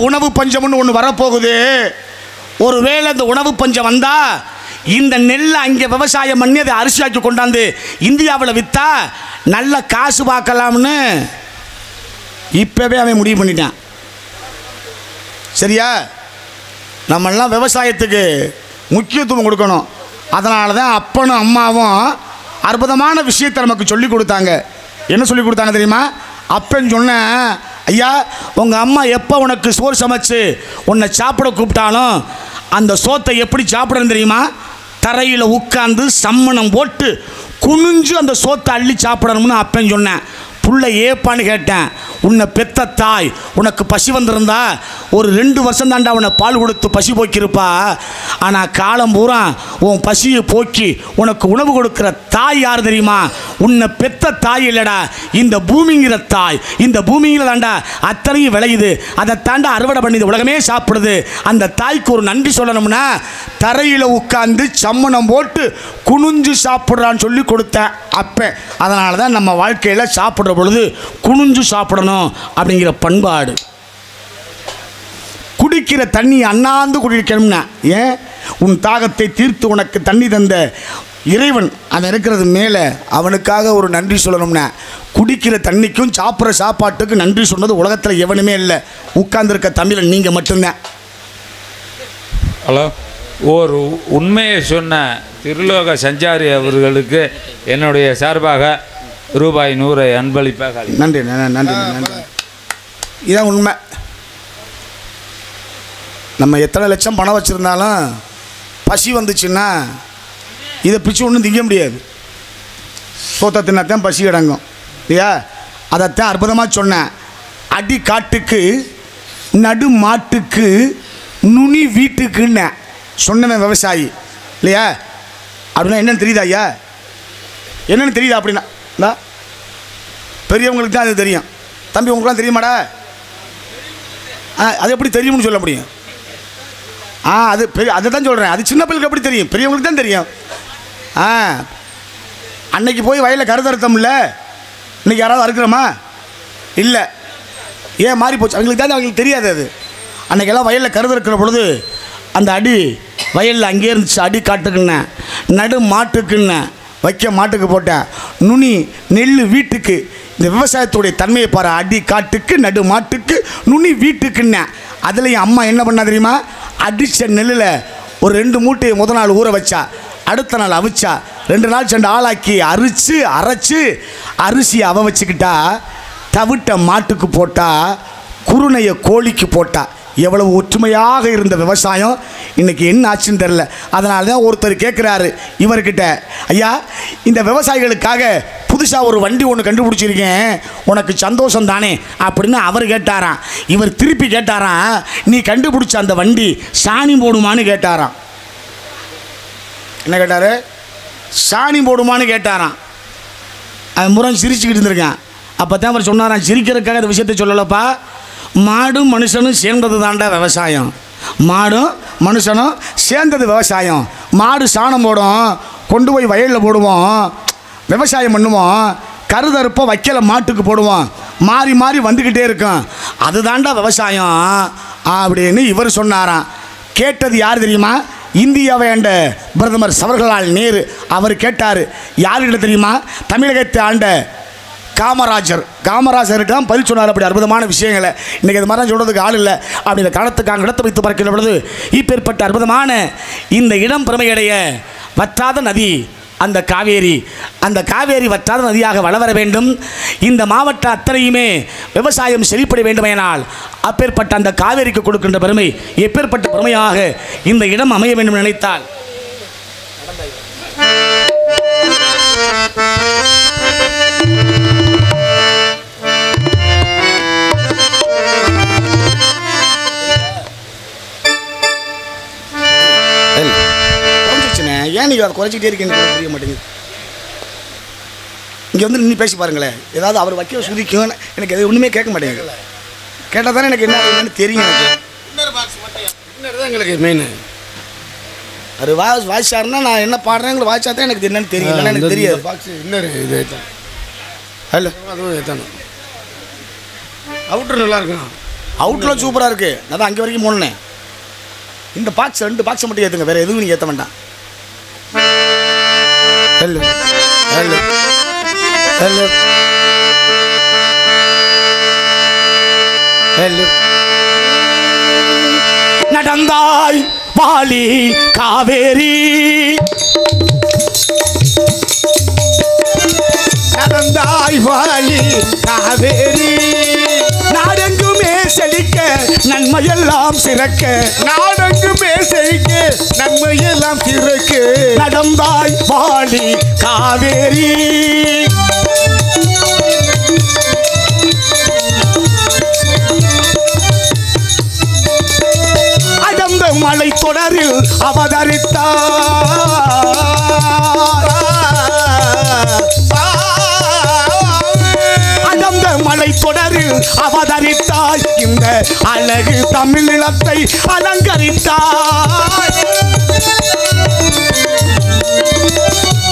உணவு பஞ்சம்னு ஒன்று வரப்போகுது. ஒருவேளை அந்த உணவு பஞ்சம் வந்தா இந்த நெல்லை அங்கே விவசாயம் பண்ணி அதை அரிசியாக்கி கொண்டாந்து இந்தியாவில் விற்றா நல்ல காசு பார்க்கலாம்னு இப்போவே அவன் முடிவு பண்ணிட்டான். சரியா? நம்மெல்லாம் விவசாயத்துக்கு முக்கியத்துவம் கொடுக்கணும். அதனால தான் அப்பனும் அம்மாவும் அற்புதமான விஷயத்தை நமக்கு சொல்லி கொடுத்தாங்க. என்ன சொல்லி கொடுத்தாங்க தெரியுமா? அப்பன்னு சொன்னேன், ஐயா உங்கள் அம்மா எப்போ உனக்கு சோறு சமைச்சு உன்னை சாப்பிட கூப்பிட்டாலும் அந்த சோத்தை எப்படி சாப்பிடணும் தெரியுமா? தரையில் உட்காந்து சம்மணம் போட்டு குனிஞ்சு அந்த சோத்தை அள்ளி சாப்பிடணும்னு அப்பன்னு சொன்னேன். புள்ள ஏப்பான்னு கேட்டேன். உன்னை பெத்த தாய் உனக்கு பசி வந்திருந்தா ஒரு 2 வருஷம் தாண்டா உன்னை பால் கொடுத்து பசி போக்கியிருப்பா. ஆனால் காலம் பூரா உன் பசியை போக்கி உனக்கு உணவு கொடுக்குற தாய் யார் தெரியுமா? உன்னை பெத்த தாய் இல்லைடா, இந்த பூமிங்கிற தாய். இந்த பூமியில் தாண்டா அத்தனையும் விளையுது, அதை தாண்டா அறுவடை பண்ணி உலகமே சாப்பிடுது. அந்த தாய்க்கு ஒரு நன்றி சொல்லணும்னா தரையில் உட்காந்து சம்மணம் போட்டு குனிஞ்சு சாப்பிட்றான்னு சொல்லி கொடுத்தேன் அப்போ. அதனால தான் நம்ம வாழ்க்கையில் சாப்பிட்ற பொழுது குனிஞ்சு சாப்பிடணும் அப்படிங்கிற பண்பாடு. குடிக்கிற தண்ணி அண்ணாந்து குடிக்கணும்னா ஏன்? உன் தாகத்தை தீர்த்து உனக்கு தண்ணி தந்த இறைவன் அவன் இருக்கிறது மேலே, அவனுக்காக ஒரு நன்றி சொல்லணும்னா குடிக்கிற தண்ணிக்கும் சாப்பிட்ற சாப்பாட்டுக்கும் நன்றி சொன்னது உலகத்தில் எவனுமே இல்லை. உட்கார்ந்துருக்க தமிழன் நீங்கள் மட்டும்தான். ஹலோ, ஒரு உண்மையை சொன்ன திருலோக சஞ்சாரி அவர்களுக்கு என்னுடைய சார்பாக ரூபாய் 100 அன்பளிப்பாக. நன்றி நன்றி நன்றி. இதான் உண்மை. நம்ம எத்தனை லட்சம் பணம் வச்சுருந்தாலும் பசி வந்துச்சுன்னா இதை பிச்சு ஒன்றும் திங்க முடியாது. சோத்தை தின்னத்தான் பசி அடங்கும் இல்லையா? அதைத்தான் அற்புதமாக சொன்னேன். அடி காட்டுக்கு நடு மாட்டுக்கு நுனி வீட்டுக்குன்னு சொன்னவன் விவசாயி இல்லையா? அப்படின்னா என்னென்னு தெரியுதா ஐயா? என்னென்னு தெரியுதா? அப்படின்னா பெரியவங்களுக்கு தான் அது தெரியும். தம்பி உங்களுக்குலாம் தெரியுமாடா? அது எப்படி தெரியும்னு சொல்ல முடியும்? அது அதை தான் சொல்கிறேன். அது சின்ன பிள்ளைக்கு எப்படி தெரியும்? பெரியவங்களுக்கு தான் தெரியும். அன்னைக்கு போய் வயலில் கருதறுத்தோம்ல, இன்றைக்கி யாராவது அறுக்கிறோமா? இல்லை. ஏன் மாறி போச்சு? அவங்களுக்கு தான் அவங்களுக்கு தெரியாது. அது அன்றைக்கெல்லாம் வயலில் கருதறுக்கிற பொழுது அந்த அடி வயலில் அங்கேயே இருந்துச்சு. அடி காட்டுக்குன்னு நடு மாட்டுக்குன்னு வைக்க மாட்டுக்கு போட்டேன். நுனி நெல் வீட்டுக்கு. இந்த விவசாயத்துடைய தன்மையை பாரு. அடி காட்டுக்கு நடு மாட்டுக்கு நுனி வீட்டுக்குன்னு. அதில் என் அம்மா என்ன பண்ணா தெரியுமா? அடித்த நெல்லில் ஒரு 2 மூட்டையை முதல் நாள் ஊற வச்சா, அடுத்த நாள் அவிச்சா, 2 நாள் சென்று ஆளாக்கி அரைச்சி அரிசியை அவ வச்சுக்கிட்டா, தவிட்ட மாட்டுக்கு போட்டா, குருணையை கோழிக்கு போட்டா. எவ்வளவு ஒற்றுமையாக இருந்த விவசாயம் இன்றைக்கி என்ன ஆச்சுன்னு தெரில. அதனால தான் ஒருத்தர் கேட்குறாரு இவர்கிட்ட, ஐயா இந்த விவசாயிகளுக்காக புதுசாக ஒரு வண்டி ஒன்று கண்டுபிடிச்சிருக்கேன், உனக்கு சந்தோஷம் தானே அப்படின்னு அவர் கேட்டாராம். இவர் திருப்பி கேட்டாராம், நீ கண்டுபிடிச்ச அந்த வண்டி சாணி போடுமான்னு கேட்டாராம். என்ன கேட்டார்? சாணி போடுமான்னு கேட்டாராம். அவன் முறம் சிரிச்சுக்கிட்டு இருந்திருக்கான். அப்போ தான் அவர் சொன்னாராம், சிரிக்கிறதுக்காக அந்த விஷயத்தை சொல்லலப்பா, மாடும் மனுஷனும் சேர்ந்தது தாண்டா விவசாயம். மாடும் மனுஷனும் சேர்ந்தது விவசாயம். மாடு சாணம் போடும், கொண்டு போய் வயலில் போடுவோம், விவசாயம் பண்ணுவோம். கருதறுப்போ வைக்கல மாட்டுக்கு போடுவோம், மாறி மாறி வந்துக்கிட்டே இருக்கும். அதுதாண்டா விவசாயம் அப்படின்னு இவர் சொன்னாராம். கேட்டது யார் தெரியுமா? இந்தியாவை ஆண்ட பிரதமர் ஜவஹர்லால் நேரு. அவர் கேட்டார். யார்கிட்ட தெரியுமா? தமிழகத்தை ஆண்ட காமராஜர்கிட்ட தான் பதில் சொன்னார். அப்படி அற்புதமான விஷயங்களை இன்றைக்கி இது மாதிரி சொல்கிறதுக்கு ஆள் இல்லை. அப்படி இந்த காலத்துக்காக இடத்தை வைத்து பார்க்கின்ற பொழுது இப்பேற்பட்ட அற்புதமான இந்த இடம் பெருமையடைய வற்றாத நதி அந்த காவேரி. அந்த காவேரி வற்றாத நதியாக வளர வேண்டும். இந்த மாவட்டம் அத்தனையுமே விவசாயம் செழிப்பட வேண்டுமானால் அப்பேற்பட்ட அந்த காவேரிக்கு கொடுக்கின்ற பெருமை எப்பேற்பட்ட பெருமையாக இந்த இடம் அமைய வேண்டும் நினைத்தால் ஏன் நீங்கள் அதை குறைச்சிக்கிட்டே இருக்கீங்க தெரிய மாட்டேங்குது. இங்கே வந்து நின்று பேசி பாருங்களேன். ஏதாவது அவர் வைக்க சுதிக்கும். எனக்கு எது ஒன்றுமே கேட்க மாட்டேங்குது. கேட்டால் தானே எனக்கு என்னன்னு தெரியும். எனக்கு தான் எங்களுக்கு மெயின். அது வாய்ச்சாருன்னா நான் என்ன பாடுறேங்கிற வாய்ச்சா தான் எனக்கு என்னன்னு தெரியும். இல்லைன்னா எனக்கு தெரியாது. பாக்ஸ் இன்னொரு இது ஏற்றணும். இல்லை அதுவும் ஏற்றணும். அவுட்ரு நல்லா இருக்கும். அவுட்லாம் சூப்பராக இருக்குது. அதான் அங்கே வரைக்கும் போனேன். இந்த பாக்ஸ் 2 பாக்ஸை மட்டும் ஏற்றுங்க, வேறு எதுவும் நீங்கள் ஏற்ற வேண்டாம். Hello hello hello hello. நடந்தாய் வாலி காவேரி, நடந்தாய் வாலி காவேரி, நாடெங்குமே செழிக்க நன்மையெல்லாம் சிறக்க, நாடெங்குமே செழிக்க நன்மையெல்லாம் சிறக்க, நடந்தாய் வாலி காவேரி. அடர்ந்த மலை தொடரில் அவதரித்தார், அடர்ந்த மலை தொடரில் அவதரித்தாய், இந்த அழகு தமிழினத்தை அலங்கரித்தாய்.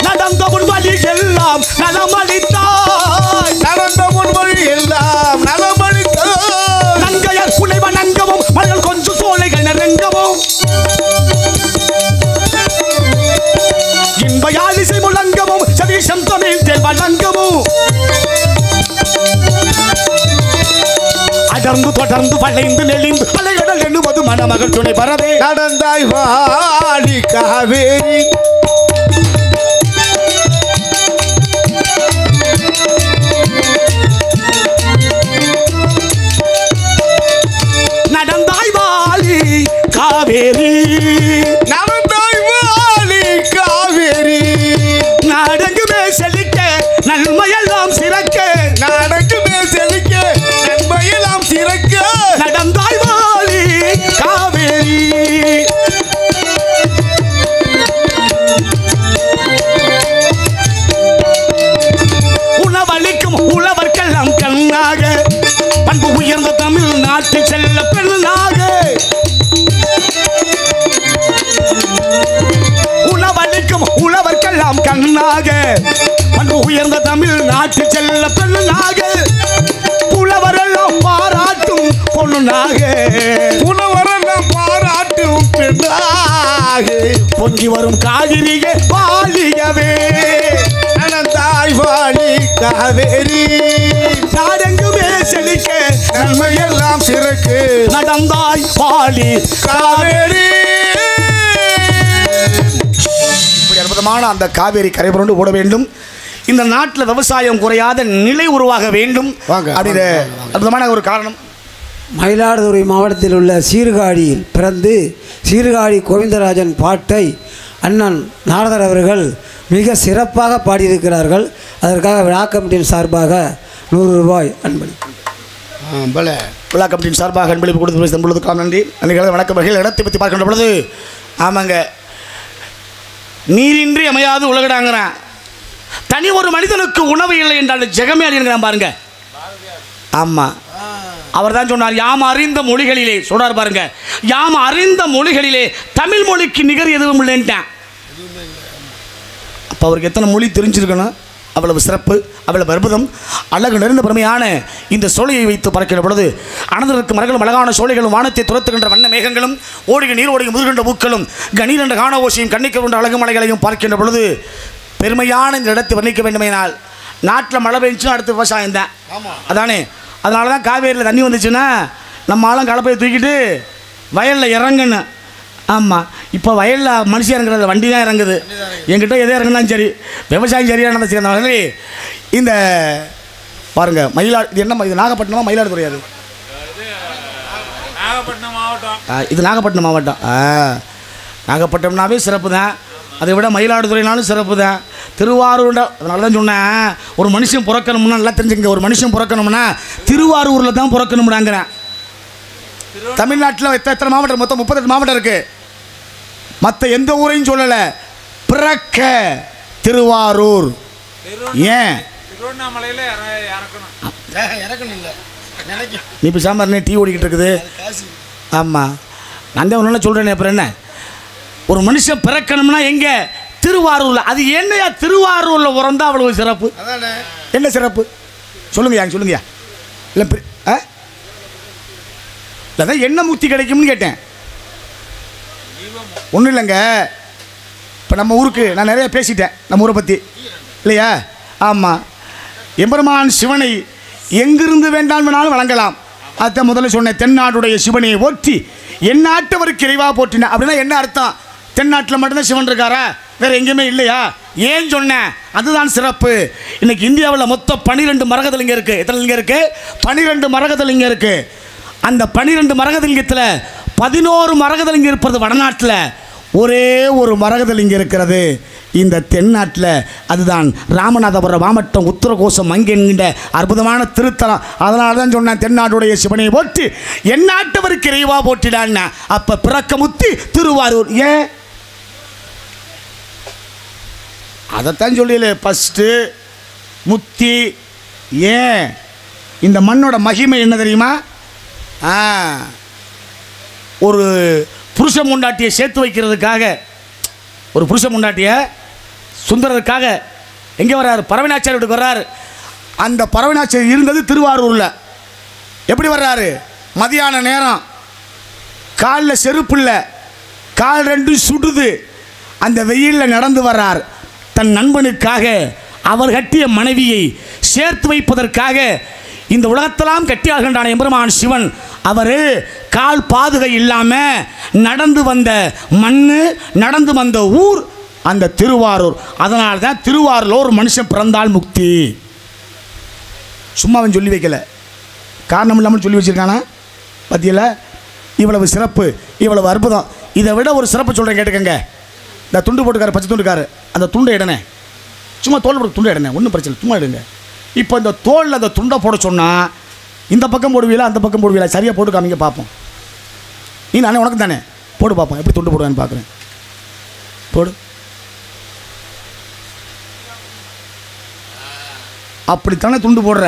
நடந்த முன்வழி எல்லாம் நலமளித்தாய், நடந்த முன்வழி எல்லாம் நலமளித்தாய். நங்கையர் புனைவ நங்கமும் மலர் கொஞ்சம் சோலைகள் நெருங்கவும், இன்பயாழிசை முழங்கவும் சதீஷம் தமிழ் வழங்கவும், அடர்ந்து தொடர்ந்து வளைந்து நெளிந்து அலையடல் எண்ணுவது மணமகள் துணை பரவே, நடந்தாய் வாலி காவேரி. நடந்தாய் வாலி காவேரி, நடந்தாய் வாலி காவேரி, நாடெங்குமே செழிக்க நன்மையெல்லாம் சிறக்க, நாடெங்குமே செழிக்க நன்மையெல்லாம் சிறக்க, நடந்தாய் வாலி காவேரி. உணவளிக்கும் உழவர்க்கெல்லாம் கண்ணாக, பண்பு உயர்ந்த தமிழ் நாட்டு செல்ல பெண்ணாக, உணவளிக்கும் உழவர்க்கெல்லாம் கண்ணாக, பண்பு உயர்ந்த தமிழ் நாட்டு செல்ல பெண்ணாக, புலவரெல்லாம் பாராட்டும் பொண்ணாக, புலவரெல்லாம் பாராட்டும் பெண்ணாக, பொங்கி வரும் காவிரியே வாழியவே, நடந்தாய் வாலி காவேரி, நாடெங்குமே செழிக்க நன்மையெல்லாம் சிறக்கு, நடந்தாய் வாலி காவேரி. இப்படி அற்புதமான அந்த காவேரி கரை புரண்டு ஓட வேண்டும். இந்த நாட்டில் விவசாயம் குறையாத நிலை உருவாக வேண்டும். அப்படின்னு அற்புதமான ஒரு காரணம். மயிலாடுதுறை மாவட்டத்தில் உள்ள சீர்காழியில் பிறந்து சீர்காழி கோவிந்தராஜன் பாட்டை அண்ணன் நாரதர் அவர்கள் மிக சிறப்பாக பாடியிருக்கிறார்கள். அதற்காக விழா கமிட்டியின் சார்பாக 100 ரூபாய் அன்பளிப்பு. விழா கமிட்டியின் சார்பாக அன்பளிப்பு கொடுத்து தம்பளுக்காக நன்றி. அன்றைக்கு வணக்கங்கள் இடத்தை பற்றி பார்க்கின்ற பொழுது, ஆமாங்க, நீரின்றி அமையாது உலகடாங்கிறான். தனி ஒரு மனிதனுக்கு உணவு இல்லை என்றால் ஜெகமே அழிங்கிறான் பாருங்க. ஆமாம், அவர் தான் சொன்னார், யாம் அறிந்த மொழிகளிலே சொன்னார் பாருங்க, யாம் அறிந்த மொழிகளிலே தமிழ் மொழிக்கு நிகர் எதுவும் இல்லைன்ட்டான். அப்போ அவருக்கு எத்தனை மொழி தெரிஞ்சிருக்கணும், அவ்வளவு சிறப்பு, அவ்வளவு அற்புதம், அழகு நிறைந்த பெருமையான இந்த சோலையை வைத்து பார்க்கின்ற பொழுது அனந்தருக்கு மரங்களும் அழகான சோலைகளும் வானத்தை துரத்துகின்ற வண்ண மேகங்களும் ஓடுக நீர் ஓடுக முதுகின்ற பூக்களும் கணீர் என்ற காண ஓசையும் கண்ணிக்க கொண்ட அழகு மலைகளையும் பார்க்கின்ற பொழுது பெருமையான இந்த இடத்தை வர்ணிக்க வேண்டுமையினால் நாட்டில் மழை பெஞ்சுன்னா அடுத்து விவசாயம் தான். அதானே, அதனால தான் காவேரியில் தண்ணி வந்துச்சுன்னா நம்ம ஆளும் கலப்பையை தூக்கிட்டு வயலில் இறங்கணும். ஆமாம், இப்போ வயலில் மனுஷன் இறங்குறது வண்டி தான் இறங்குது. என்கிட்ட எதே இறங்குனாலும் சரி, விவசாயம் சரியான சரி. அந்த மாதிரி இந்த பாருங்கள், இது என்னம்மா, இது நாகப்பட்டினமா மயிலாடுதுறை? அது நாகப்பட்டினம் மாவட்டம். இது நாகப்பட்டினம் மாவட்டம். நாகப்பட்டினம்னாவே சிறப்பு தான், அதை விட மயிலாடுதுறைனாலும் சிறப்பு தான். திருவாரூர், அதனால தான் சொன்னேன், ஒரு மனுஷன் பிறக்கணும்னா நல்லா தெரிஞ்சுங்க, ஒரு மனுஷன் பிறக்கணும்னா திருவாரூரில் தான் பிறக்கணும்னாங்கிறேன். தமிழ்நாட்டில் எத்தனை மாவட்டம்? மொத்தம் 38 மாவட்டம் இருக்குது. மற்ற எந்த ஊரையும் சொல்லலை, பிறக்க திருவாரூர். ஏன் திருவண்ணாமலையில் இறக்கணும் இல்லை, நீ இப்போ சாம்பார்னே டீ ஓடிக்கிட்டு இருக்குது. ஆமாம், நான் தான் ஒன்று சொல்கிறேனே, அப்புறம் என்ன, ஒரு மனுஷன் பிறக்கணும்னா எங்கே? திருவாரூரில். அது என்னையா திருவாரூரில் பிறந்தா அவ்வளோ சிறப்பு? என்ன சிறப்பு சொல்லுங்கய்யா, சொல்லுங்கய்யா. இல்லை அதான் என்ன முக்தி கிடைக்கும்னு கேட்டேன். ஒன்றும் இல்லைங்க, இப்போ நம்ம ஊருக்கு நான் நிறைய பேசிட்டேன் நம்ம ஊரை பற்றி இல்லையா? ஆமாம், எம்பெருமான் சிவனை எங்கிருந்து வேண்டாலும் வழங்கலாம். அதை முதல்ல சொன்னேன். தென்னாட்டுடைய சிவனை போற்றி எந்நாட்டவருக்கு இறைவா போற்றின அப்படின்னா என்ன அர்த்தம்? தென்னாட்டில் மட்டும்தான் சிவன் இருக்காரா? வேறு எங்கேயுமே இல்லையா? ஏன் சொன்னேன்? அதுதான் சிறப்பு. இன்னைக்கு இந்தியாவில் மொத்தம் 12 மரகதலிங்கம் இருக்குது. எத்தனை லிங்கம் இருக்குது? 12 மரகதலிங்கம் இருக்குது. அந்த 12 மரகதலிங்கத்தில் 11 மரகதலிங்கம் இருப்பது வடநாட்டில், ஒரே ஒரு மரகதலிங்கம் இருக்கிறது இந்த தென்னாட்டில். அதுதான் ராமநாதபுரம் மாவட்டம் உத்தரகோசம் அங்கே என்கின்ற அற்புதமான திருத்தலம். அதனால தான் சொன்னேன் தென்னாட்டுடைய சிவனை போற்றி எந்நாட்டவருக்கு இறைவா போற்றிடான்னு. அப்போ பிறக்க முத்தி திருவாரூர். ஏன் அதைத்தான் சொல்லல ஃபஸ்ட்டு முத்தி. ஏன் இந்த மண்ணோட மகிமை என்ன தெரியுமா? ஒரு புருஷ முண்டாட்டியை சேர்த்து வைக்கிறதுக்காக, ஒரு புருஷ முண்டாட்டியை சுந்தரருக்காக எங்கே வர்றாரு? பரவனாச்சாரி வீட்டுக்கு வர்றாரு. அந்த பரவனாச்சாரி இருந்தது திருவாரூரில். எப்படி வர்றாரு? மதியான நேரம், காலில் செருப்பு இல்லை, கால் 2 சுடுது. அந்த வெயிலில் நடந்து வர்றார். தன் நண்பனுக்காக, அவர் கட்டிய மனைவியை சேர்த்து வைப்பதற்காக இந்த உலகத்தெல்லாம் கட்டி ஆகின்றான எம்பெருமான் சிவன். அவர் கால் பாதுகை இல்லாமல் நடந்து வந்த மண், நடந்து வந்த ஊர் அந்த திருவாரூர். அதனால தான் திருவாரூரில் ஒரு மனுஷன் பிறந்தால் முக்தி. சும்மா அவன் சொல்லி வைக்கல, காரணம் இல்லாமல் சொல்லி வச்சிருக்கானா? பத்தியில் இவ்வளவு சிறப்பு, இவ்வளவு அற்புதம். இதை விட ஒரு சிறப்பு சொல்கிறேன், கேட்டுக்கங்க. இந்த துண்டு போட்டுக்காரு, பச்சை துண்டுக்காரு, அந்த துண்டை இடனே, சும்மா தோல் போட்டு துண்டை இடனே, ஒன்றும் பிரச்சனை, சும்மா எடுங்க. இப்போ இந்த தோலில் அந்த துண்டை போட சொன்னால் இந்த பக்கம் போடுவீங்களா அந்த பக்கம் போடுவீங்களா? சரியாக போட்டு காமிங்க பார்ப்போம். நீ நானே உனக்கு தானே போட்டு பார்ப்போம், எப்படி துண்டு போடுவேன்னு பார்க்குறேன். போடு. அப்படித்தானே துண்டு போடுற.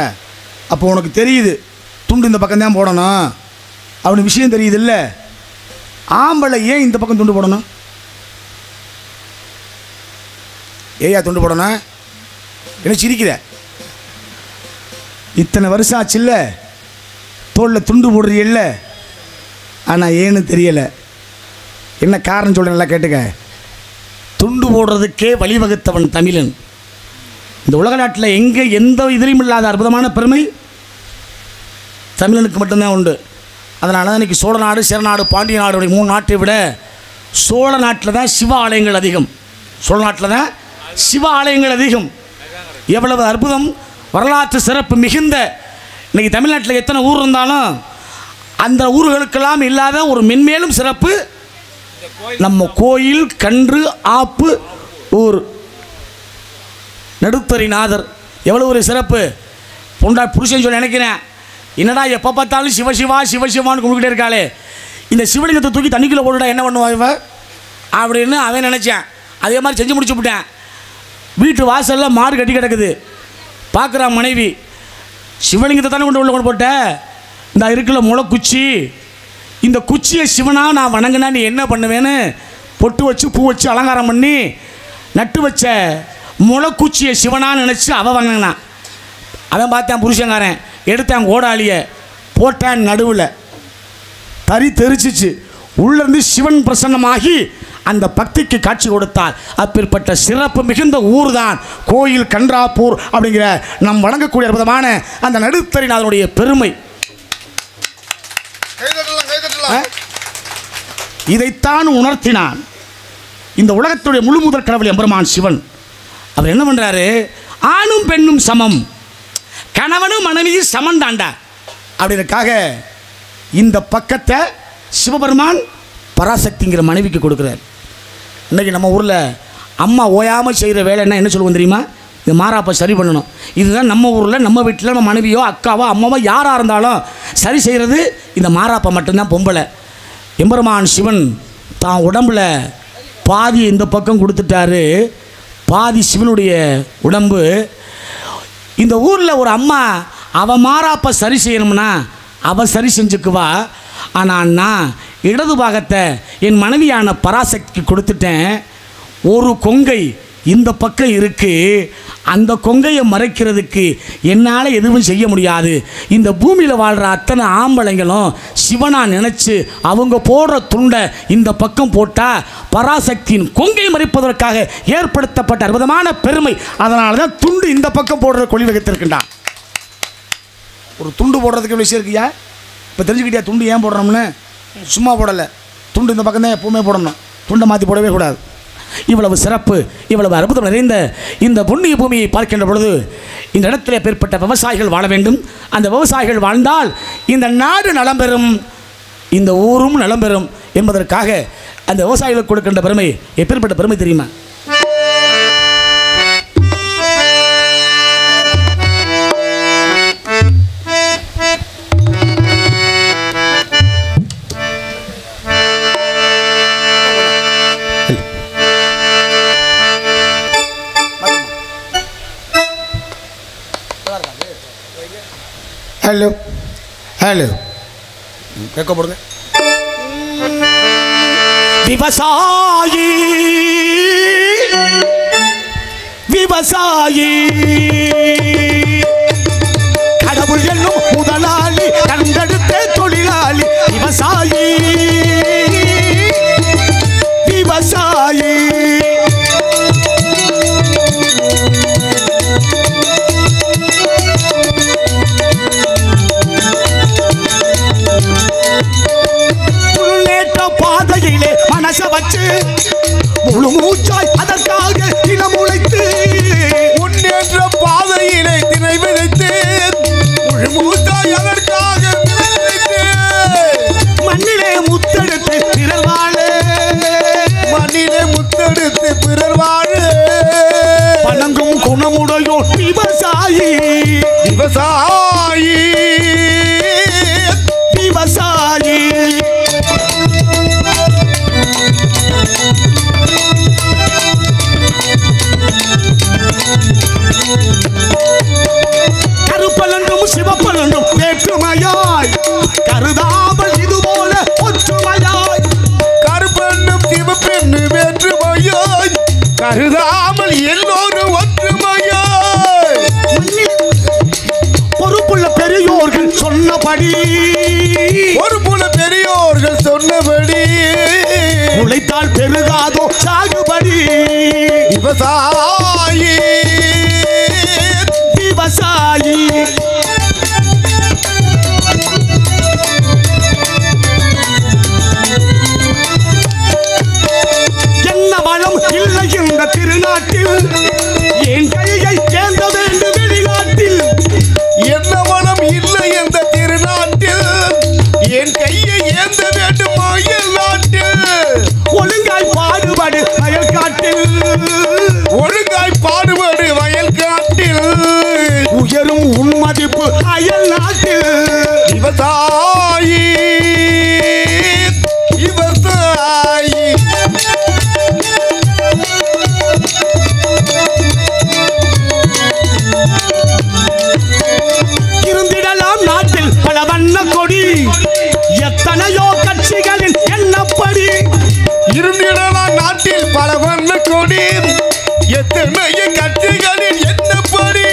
அப்போ உனக்கு தெரியுது துண்டு இந்த பக்கம் தான் போடணும் அப்படின்னு விஷயம் தெரியுது இல்லை? ஆம்பளை ஏன் இந்த பக்கம் துண்டு போடணும்? ஏயா துண்டு போடணும்? என்ன சிரிக்கிற? இத்தனை வருஷம் ஆச்சு இல்லை தோளில் துண்டு போடுறீல்ல, ஆனால் ஏன்னு தெரியலை. என்ன காரணம் சொல்கிறேன், நல்லா கேட்டுக்க. துண்டு போடுறதுக்கே வழிவகுத்தவன் தமிழன். இந்த உலக நாட்டில் எங்கே எந்த இதிலையும் இல்லாத அற்புதமான பெருமை தமிழனுக்கு மட்டும்தான் உண்டு. அதனால தான் இன்றைக்கி சோழ நாடு, சேரநாடு, பாண்டிய நாடு 3 நாட்டை விட சோழ நாட்டில் தான் சிவ ஆலயங்கள் அதிகம். சோழ நாட்டில் தான் சிவ ஆலயங்கள் அதிகம். எவ்வளவு அற்புதம், வரலாற்று சிறப்பு மிகுந்த. இன்றைக்கி தமிழ்நாட்டில் எத்தனை ஊர் இருந்தாலும் அந்த ஊர்களுக்கெல்லாம் இல்லாத ஒரு மென்மேலும் சிறப்பு நம்ம கோயில், கன்று, ஆப்பு ஊர். நடுத்தரிநாதர் எவ்வளோ ஒரு சிறப்பு. புருஷன் சொல்லி நினைக்கிறேன், என்னடா எப்போ பார்த்தாலும் சிவசிவா சிவசிவான்னு கும்பிட்டுக்கிட்டே இருக்காளே, இந்த சிவலிங்கத்தை தூக்கி தண்ணிக்குள்ளே போட்டுட்டா என்ன பண்ணுவா இவ அப்படின்னு அவன் நினச்சேன். அதே மாதிரி செஞ்சு முடிச்சு விட்டேன். வீட்டு வாசலில் மாடு கட்டி கிடக்குது. பார்க்குறான் மனைவி, சிவலிங்கத்தை தானே கொண்டு போட்ட, இந்த இருக்குல்ல முளைக்குச்சி, இந்த குச்சியை சிவனா நான் வணங்கினா நீ என்ன பண்ணுவேன்னு பொட்டு வச்சு பூ வச்சு அலங்காரம் பண்ணி நட்டு வச்ச முளைக்குச்சியை சிவனான்னு நினச்சி அவன் வணங்கினான். அவன் பார்த்தான் புருஷங்காரன், எடுத்தான் கோடாலியை போட்டான், நடுவில் தறி தெரிச்சிச்சு. உள்ளேருந்து சிவன் பிரசன்னமாகி அந்த பக்திக்கு காட்சி கொடுத்தார். அப்பேற்பட்ட சிறப்பு மிகுந்த ஊர் தான் கோயில் கன்றாப்பூர் அப்படிங்கிற நம் வணங்கக்கூடிய அற்புதமான அந்த நடுத்தரிநாதனுடைய பெருமை. இதைத்தான் உணர்த்தினான் இந்த உலகத்துடைய முழு முதற் கடவுள் எம்பெருமான் சிவன். அவர் என்ன பண்ணுறாரு? ஆணும் பெண்ணும் சமம், கணவனும் மனைவியும் சமம் தாண்டா அப்படின்றக்காக இந்த பக்கத்தை சிவபெருமான் பராசக்திங்கிற மனைவிக்கு கொடுக்குறார். இன்றைக்கி நம்ம ஊரில் அம்மா ஓயாமல் செய்கிற வேலை என்ன சொல்லுவோம் தெரியுமா? இந்த மாறாப்பை சரி பண்ணணும். இதுதான் நம்ம ஊரில், நம்ம வீட்டில் நம்ம மனைவியோ அக்காவோ அம்மாவோ யாராக இருந்தாலும் சரி செய்கிறது இந்த மாறாப்பை மட்டும்தான். பொம்பளை எம்பெருமான் சிவன் தான் உடம்பில் பாதி இந்த பக்கம் கொடுத்துட்டாரு, பாதி சிவனுடைய உடம்பு. இந்த ஊரில் ஒரு அம்மா அவள் மாறாப்பை சரி செய்யணும்னா அவள் சரி செஞ்சுக்குவா. ஆனால் நான் இடது பாகத்தை என் மனைவியான பராசக்திக்கு கொடுத்துட்டேன். ஒரு கொங்கை இந்த பக்கம் இருக்கு. அந்த கொங்கையை மறைக்கிறதுக்கு என்னால் எதுவும் செய்ய முடியாது. இந்த பூமியில் வாழ்கிற அத்தனை ஆம்பளைங்களும் சிவனா நினச்சி அவங்க போடுற துண்டை இந்த பக்கம் போட்டால் பராசக்தியின் கொங்கை மறைப்பதற்காக ஏற்படுத்தப்பட்ட அற்புதமான பெருமை. அதனால தான் துண்டு இந்த பக்கம் போடுற கொள்ளி வகுத்திருக்கின்றான். ஒரு துண்டு போடுறதுக்கு எவ்வளோ விஷயம் இருக்குயா? இப்போ தெரிஞ்சுக்கிட்டியா துண்டு ஏன் போடுறோம்னு? சும்மா போடலை, துண்டு இந்த பக்கம் தான் எப்பவுமே போடணும், துண்டை மாற்றி போடவே கூடாது. இவ்வளவு சிறப்பு, இவ்வளவு அற்புதம் நிறைந்த இந்த புண்ணிய பூமியை பார்க்கின்ற பொழுது இந்த இடத்துல ஏற்பட்ட விவசாயிகள் வாழ வேண்டும். அந்த விவசாயிகள் வாழ்ந்தால் இந்த நாடு நலம் பெறும், இந்த ஊரும் நலம் பெறும் என்பதற்காக அந்த விவசாயிகளுக்கு கொடுக்கின்ற பெருமை எப்பேற்பட்ட பெருமை தெரியுமா? ஹலோ ஹலோ கேட்க போடுங்க. விவசாயி விவசாயி கடவுள் என்னும் முதலாளி கண்டெடுத்த தொழிலாளி விவசாயி விவசாயி. பாதையிலே மனச வச்சு முழு மூச்சாய் அதற்காக இனம் உழைத்து முன்னேற்ற பாதையிலே திணை விதைத்து முழு மூச்சாய் அதற்காக மண்ணிலே முத்தெடுத்து பிறர் வாழ, மண்ணிலே முத்தெடுத்து பிறர் வாழ வணங்கும் குணமுடையோ விவசாயி விவசாயி விவசாயி. கருப்பலன்றும் சிவப்பலன்றும் வேற்றுமையாய் கருதாமல் இதுபோல ஒற்றுமையாய், கருப்பெண்ணும் சிவப்பெண்ணு வேற்றுமையாய் கருதாமல் எல்லோரும் ஒற்றுமையாய் பொறுப்புள்ள பெரியோர்கள் சொன்னபடி பொறுப்புள்ள பெரியோர்கள் சொன்னபடி உழைத்தால் பெருகாதோ சாகுபடி விவசாயி விவசாயி. என்ன வளம் இல்லை இந்த திருநாட்டில், என் கையை ஏந்த வேண்டும் வெளிநாட்டில். என்ன வளம் இல்லை என்ற திருநாட்டில் என் கையை ஏந்த வேண்டும் அயல் நாட்டில். ஒழுங்காய் பாடுபடு அயல் காட்டில், ஒழுங்காய் பாடுபடு வயல் காட்டில். உயரும் உன் மதிப்பு அயல் நாட்டில். விவசாயி விவசாயி இருந்திடலாம் நாட்டில் பல வண்ண கொடி, எத்தனையோ கட்சிகளின் எண்ணப்படி. இருந்திடலாம் நாட்டில் பல வண்ண கொடி, எத்தனையோ கட்சிகளின் எண்ணப்படி.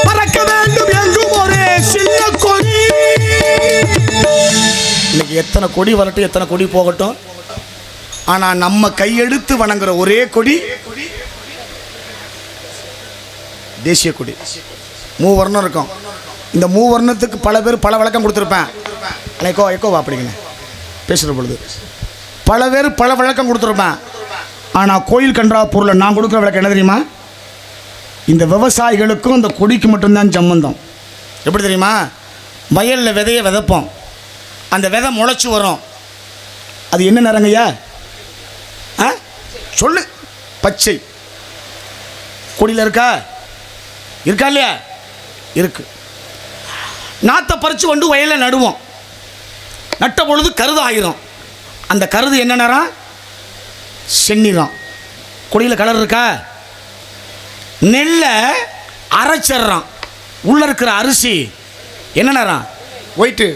பறக்க வேண்டும் எங்கும் ஒரே சின்ன கொடி. இன்னைக்கு எத்தனை கொடி வரட்டும், எத்தனை கொடி போகட்டும், ஆனா நம்ம கையெடுத்து வணங்குற ஒரே கொடி தேசிய கொடி. மூவர்ணம் இருக்கும். இந்த மூவர்ணத்துக்கு பல பேர் பல விளக்கம் கொடுத்துருப்பேன். எக்கோ அப்படிங்கண்ணே பேசுகிற பொழுது பல பேர் பல விளக்கம் கொடுத்துருப்பேன். ஆனால் கோயில் கன்றாப்பூரில் நான் கொடுக்குற விளக்கம் என்ன தெரியுமா? இந்த விவசாயிகளுக்கும் இந்த கொடிக்கு மட்டும்தான் சம்பந்தம். எப்படி தெரியுமா? வயலில் விதையை விதைப்போம், அந்த விதை முளைச்சி வரும். அது என்ன நிறங்கய்யா? சொல்லு. பச்சை. கொடியில் இருக்கா இல்லையா? இருக்கு. நாற்றை பறித்து கொண்டு வயலில் நடுவோம். நட்ட பொழுது கருது ஆகிரும். அந்த கருது என்ன நிறம்? செந்நிறம். கொடியில் கலர் இருக்கா? நெல்லை அரைச்சிட்றான், உள்ளே இருக்கிற அரிசி என்ன நிறம்? ஒயிட்டு.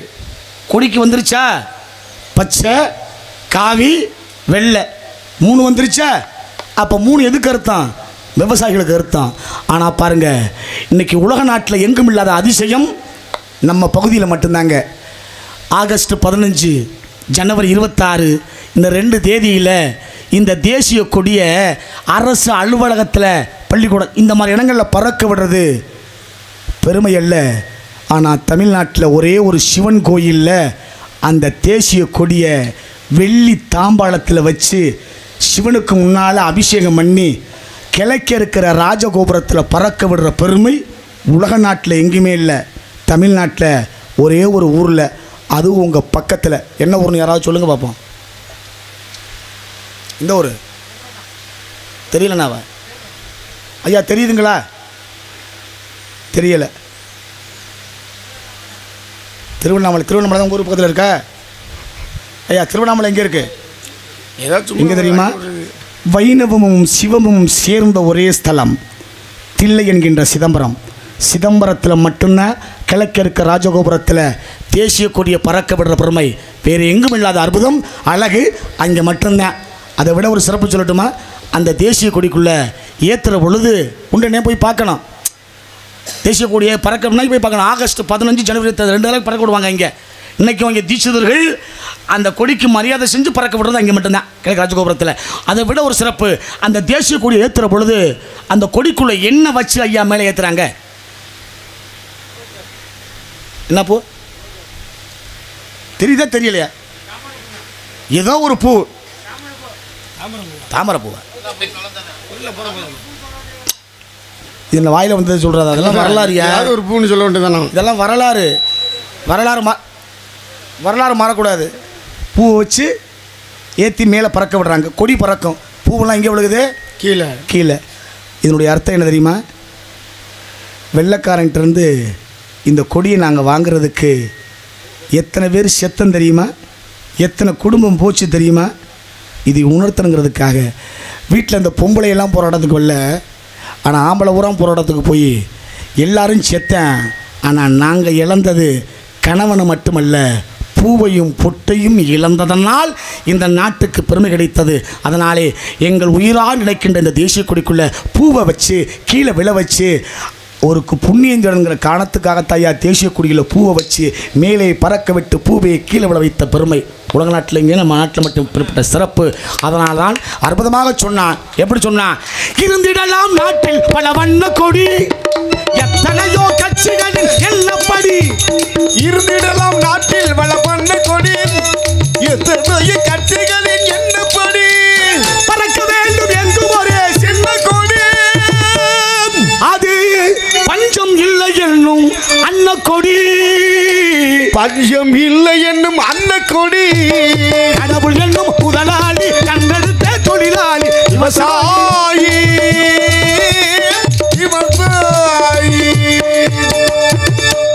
கொடிக்கு வந்துருச்சா? பச்சை, காவி, வெள்ளை, 3 வந்துருச்சா? அப்போ 3 எதுக்கு அர்த்தம்? விவசாயிகளுக்கு அர்த்தம். ஆனால் பாருங்கள், இன்றைக்கி உலக நாட்டில் எங்கும் இல்லாத அதிசயம் நம்ம பகுதியில் மட்டும்தாங்க. ஆகஸ்ட் 15, ஜனவரி 26 இந்த 2 தேதியில் இந்த தேசிய கொடியை அரசு அலுவலகத்தில், பள்ளிக்கூடம், இந்த மாதிரி இடங்களில் பறக்க விடுறது பெருமை அல்ல. ஆனால் தமிழ்நாட்டில் ஒரே ஒரு சிவன் கோயிலில் அந்த தேசிய கொடியை வெள்ளி தாம்பாளத்தில் வச்சு சிவனுக்கு முன்னால் அபிஷேகம் பண்ணி கிழக்க இருக்கிற ராஜகோபுரத்தில் பறக்க விடுற பெருமை உலக நாட்டில் எங்கேயுமே இல்லை. தமிழ்நாட்டில் ஒரே ஒரு ஊரில், அதுவும் உங்கள் பக்கத்தில். என்ன ஊர்னு யாராவது சொல்லுங்கள் பார்ப்போம். இந்த ஊர் தெரியலண்ணாவா? ஐயா தெரியுதுங்களா? தெரியலை. திருவண்ணாமலை தான் ஊர் பக்கத்தில் இருக்கா? ஐயா திருவண்ணாமலை எங்கே இருக்குது? ஏதாச்சும் எங்கே தெரியுமா? வைணவமும் சிவமும் சேர்ந்த ஒரே ஸ்தலம் தில்லை என்கின்ற சிதம்பரம். சிதம்பரத்தில் மட்டும்தான் கிழக்க இருக்க ராஜகோபுரத்தில் தேசிய கொடியை பறக்க விடுற பெருமை வேறு எங்கும் இல்லாத அற்புதம், அழகு அங்கே மட்டும்தான். அதை விட ஒரு சிறப்பு சொல்லட்டுமா? அந்த தேசிய கொடிக்குள்ளே ஏற்றுற பொழுது உடனே போய் பார்க்கணும். தேசிய கொடியை பறக்க போய் பார்க்கணும். ஆகஸ்ட் 15, ஜனவரி 2 நாளைக்கு பறக்க விடுவாங்க. இங்கே இன்றைக்கும் இங்கே தீட்சிதர்கள் அந்த கொடிக்கு மரியாதை செஞ்சு பறக்க விடுறது அங்கே மட்டும்தான், கிழக்கு ராஜகோபுரத்தில். அதை விட ஒரு சிறப்பு, அந்த தேசிய கொடியை ஏற்றுற பொழுது அந்த கொடிக்குள்ளே என்ன வச்சு ஐயா மேலே ஏற்றுறாங்க? என்ன பூ தெரியுதா தெரியலையா? ஏதோ ஒரு பூ, தாமரை பூவா? இது இந்த வாயில் வந்தது சொல்கிறது, அதெல்லாம் வரலாறுயா. ஒரு பூன்னு சொல்ல வேண்டியதானே? இதெல்லாம் வரலாறு மாறக்கூடாது. பூ வச்சு ஏற்றி மேலே பறக்க விடுறாங்க. கொடி பறக்கும், பூவெல்லாம் எங்கே விழுகுது? கீழே. இதனுடைய அர்த்தம் என்ன தெரியுமா? வெள்ளைக்காரன்கிட்டருந்து இந்த கொடியை நாங்கள் வாங்குறதுக்கு எத்தனை பேர் செத்தம் தெரியுமா? எத்தனை குடும்பம் போச்சு தெரியுமா? இது உணர்த்தணுங்கிறதுக்காக வீட்டில் இந்த பொம்பளையெல்லாம் போராட்டத்துக்கு வரல, ஆனால் ஆம்பளை ஊராம் போராட்டத்துக்கு போய் எல்லாரும் செத்தேன். ஆனால் நாங்கள் இழந்தது கணவனை மட்டுமல்ல, பூவையும் பொட்டையும் இழந்ததனால் இந்த நாட்டுக்கு பெருமை கிடைத்தது. அதனாலே எங்கள் உயிராக நினைக்கின்ற இந்த தேசிய கொடிக்குள்ளே பூவை வச்சு கீழே விழ வச்சு ஒருக்கு புண்ணியங்கிற காரணத்துக்காகத்தாயா தேசிய கொடியில் பூவை வச்சு மேலே பறக்க விட்டு பூவையை கீழே விழ வைத்த பெருமை உலக நாட்டில் இங்கே நம்ம நாட்டில் மட்டும் குறிப்பிட்ட சிறப்பு. அதனால் தான் அற்புதமாக சொன்னான். எப்படி சொன்னான்? இருந்திடலாம் நாட்டில் பல வண்ண கொடி, எத்தனையோ கட்சிகளில் எல்லப்படி. இருந்திடலாம் நாட்டில் பல வண்ண கொடி, எத்தனையோ கட்சிகளில் என்னப்படி. பறக்க வேண்டும் எங்கும் ஒரே சின்ன கொடி, அது பஞ்சம் இல்லை என்னும் அன்னக்கொடி. பஞ்சம் இல்லை என்னும் அன்னக்கொடி, கடவுள் என்னும் முதலாளி, கண்டெடுத்த தொழிலாளி, விவசாயி.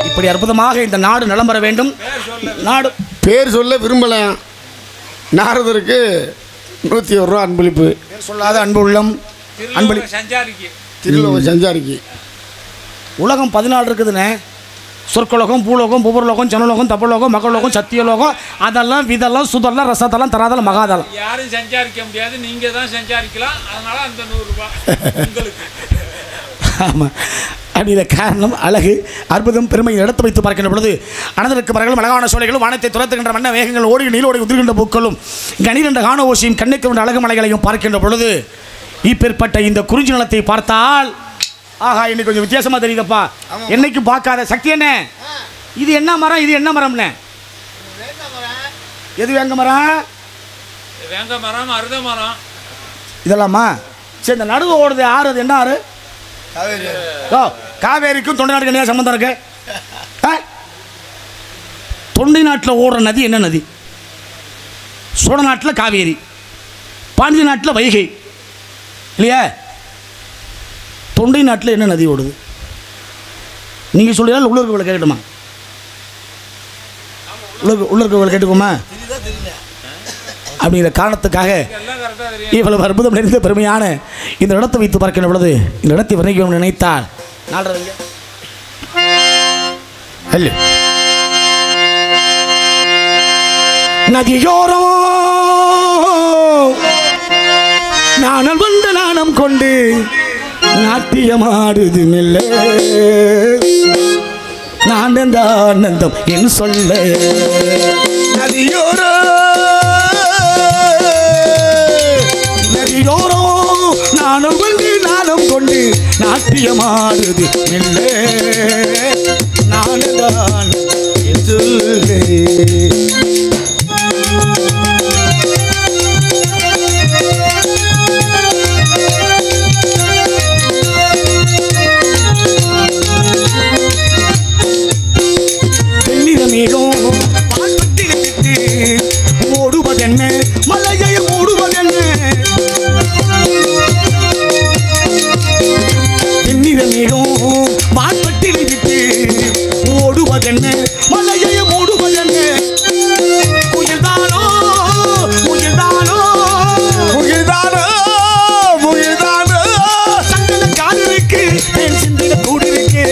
இப்படி அற்புதமாக இந்த நாடு நலம் பெற வேண்டும். நாடு பேர் சொல்ல விரும்பல. நாரதருக்கு 101 ரூபா அன்பளிப்பு. சொல்லாத அன்பு உள்ளம் அன்பளி சஞ்சாரிக்கு, திருலோக சஞ்சாரிக்கு. உலகம் 14 இருக்குதுண்ணே. சொற்கலோகம், பூலோகம், புபர்லோகம், ஜனலோகம், தப்பலோகம், மகளோகம், சத்தியலோகம், அதெல்லாம் விதெல்லாம் சுதெல்லாம் ரசத்தெல்லாம் தராதெல்லாம் மகாதலம். யாரும் சஞ்சாரிக்க முடியாது, நீங்கள் தான் சஞ்சாரிக்கலாம். அதனால் அந்த 100 ரூபாய் உங்களுக்கு. ஆமாம், அப்படிங்கிற காரணம் அழகு, அற்புதம், பெருமை எடுத்து வைத்து பார்க்கின்ற பொழுது அனதற்கு மரங்களும் அழகான சோலைகளும் வானத்தை துரத்துகின்ற வண்ண வேகங்கள் ஓடி நீலோடி உதிர்கின்ற பூக்களும் கணிரண்ட காண ஓசியும் கண்ணுக்கு கொண்ட அழகு மலைகளையும் பார்க்கின்ற பொழுது இப்பேற்பட்ட இந்த குறிஞ்சி நிலத்தை பார்த்தால் ஆஹா, இன்னைக்கு கொஞ்சம் வித்தியாசமாக தெரியுதப்பா. என்னைக்கு பார்க்காத சக்தி. என்ன இது? என்ன மரம்? இது என்ன மரம்னே? எது வேங்க மரம்? வேங்க மரம், அருத மரம், இதெல்லாமா? சரி, இந்த நடுவு ஓடுது ஆறு, அது என்ன ஆறு? காவேரிக்கும் தொண்டை நாட்டுக்கு என்ன சம்பந்தம் இருக்கு? தொண்டை நாட்டில் ஓடுற நதி என்ன நதி? சோழ நாட்டில் காவேரி, பாண்டிய நாட்டில் வைகை இல்லையா? தொண்டை நாட்டில் என்ன நதி ஓடுது? நீங்கள் சொல்லியால் உள்ள இருக்கவங்களை கேட்கட்டுமா? உள்ள இருக்கவங்களை கேட்டுக்கோமா? அப்படிங்கிற காரணத்துக்காக இவ்வளவு அற்புதம் நிறைந்த பெருமையான இந்த இடத்தை வைத்து பார்க்கின்ற பொழுது இந்த இடத்தை வர்ணிக்க நினைத்தால் நதியோரம் நாணல் வந்த நாணம் கொண்டு நாட்டியமாடுது மெல்ல நான் அந்த ஆனந்தம் என் சொல்ல நதியோரோ நதியோரோ நானும் கொண்டு நாட்டியமாடுது மெல்ல நான் அந்த ஆனந்தம் என் சொல்ல ஓடுவதென்ன மலையை மூடுவதென்ன தென்னிரமேகம் வான்பட்டினை விட்டு ஓடுவதென்ன மலையை மூடுவதென்ன முயல்தானோ முயல்தானோ முகில்தானோ முகில்தானோ சந்தன காலிருக்கு தேன் சிந்திய கூடிருக்கு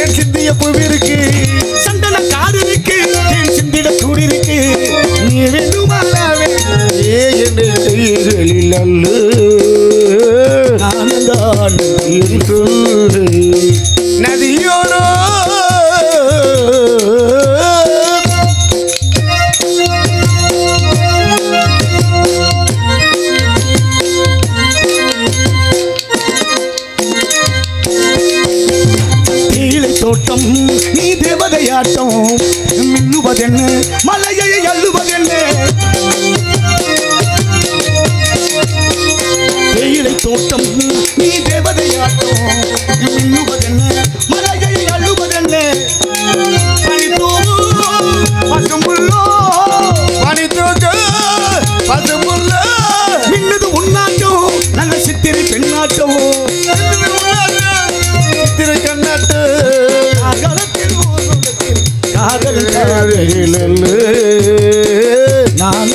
என் சிந்திய புவிருக்கு சந்தன காலிருக்கு தேன் சிந்திட கூடிருக்கு நீ வேண்டுமாவே ஏ என்னை கைகளில் அல்ல நான்தான் நதியோரோ தோட்டம் நீ தேவதையாட்டம் மின்னுவதென்ன மலையை அள்ளுவதென்ன தேயிலை தோட்டம் நீ தேவதையாட்டம் மின்னுவதென்ன மலையை அள்ளுவதென்ன பனித்தூவு பசும்புல்லோ பனித்தூக்கு பசுமுல்ல மின்னது உன்னாட்டம் நல்ல சித்திரை பெண்ணாட்டம் சித்திரை கண்ணாட்டு காதல் நான்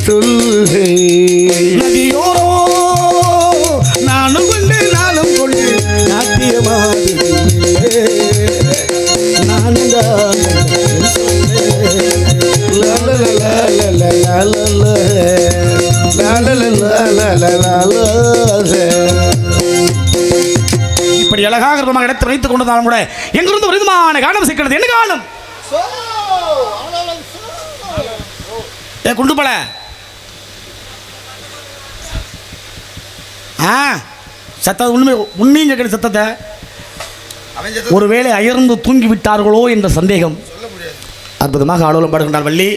சொல்லே நதியோரோ நானும் கொண்டு நாட்டியமாடு நான் இப்படி அழகாக இருப்பமாக இடத்தை வைத்துக் கொண்டதாலும் கூட எங்கிருந்து ஒரு விதமான காலம் சிக்கிறது என்ன காலம் குண்டு பல சத்தம் உண்மை உண்மையும் கேட்கிற சத்தத்தை ஒருவேளை அயர்ந்து தூங்கி விட்டார்களோ என்ற சந்தேகம் அற்புதமாக ஆலோலம் பாடுகின்றார் வள்ளி